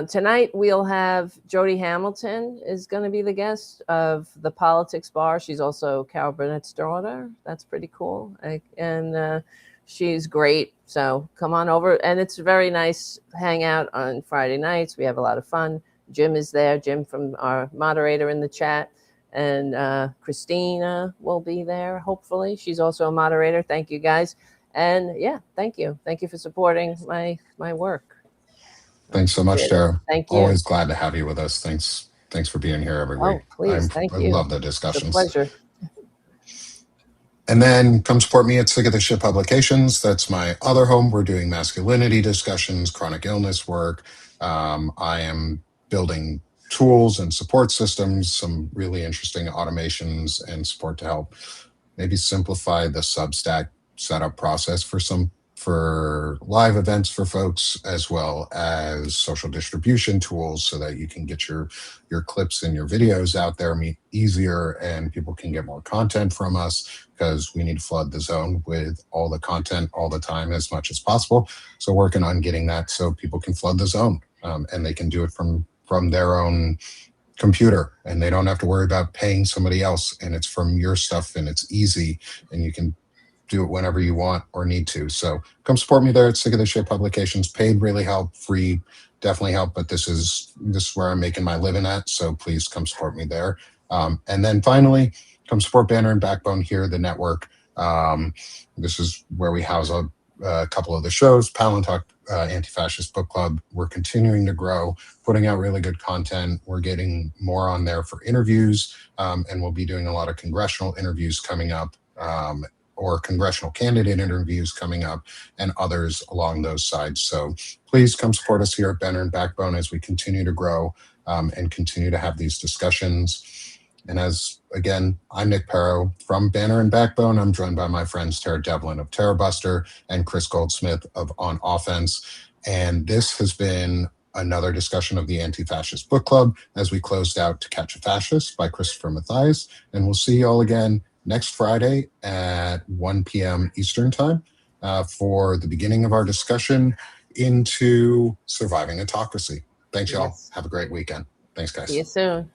Tonight we'll have Jody Hamilton is going to be the guest of the Politics Bar. She's also Carol Burnett's daughter. That's pretty cool. And she's great. So come on over. And it's a very nice hangout on Friday nights. We have a lot of fun. Jim is there. Jim, from our moderator in the chat. And Christina will be there, hopefully. She's also a moderator. Thank you, guys. And yeah, thank you. Thank you for supporting my work. Thanks so much, Tara. Thank you. Always glad to have you with us. Thanks for being here every week. Please, thank you. I love the discussions. It's a pleasure. And then come support me at Sick of the Shit Publications. That's my other home. We're doing masculinity discussions, chronic illness work. I am building tools and support systems, some really interesting automations and support to help maybe simplify the Substack setup process for live events for folks, as well as social distribution tools, so that you can get your clips and your videos out there easier, and people can get more content from us, because we need to flood the zone with all the content all the time as much as possible. So working on getting that so people can flood the zone, and they can do it from their own computer, and they don't have to worry about paying somebody else, and it's from your stuff, and it's easy, and you can do it whenever you want or need to. So come support me there at Sick of the Shit Publications. Paid really help, free definitely help, but this is where I'm making my living at. So please come support me there. And then finally, come support Banner and Backbone here, the network. This is where we house a couple of the shows. Pal and Talk, Anti-Fascist Book Club. We're continuing to grow, putting out really good content. We're getting more on there for interviews, and we'll be doing a lot of congressional interviews coming up, or congressional candidate interviews coming up, and others along those sides. So please come support us here at Banner and Backbone as we continue to grow, and continue to have these discussions. And again, I'm Nick Perro from Banner and Backbone. I'm joined by my friends Tara Devlin of Terror Buster and Chris Goldsmith of On Offense. And this has been another discussion of the Anti-Fascist Book Club, as we closed out To Catch a Fascist by Christopher Mathias. And we'll see you all again next Friday at 1 p.m. Eastern Time for the beginning of our discussion into surviving autocracy. Thanks, y'all. Have a great weekend. Thanks, guys. See you soon.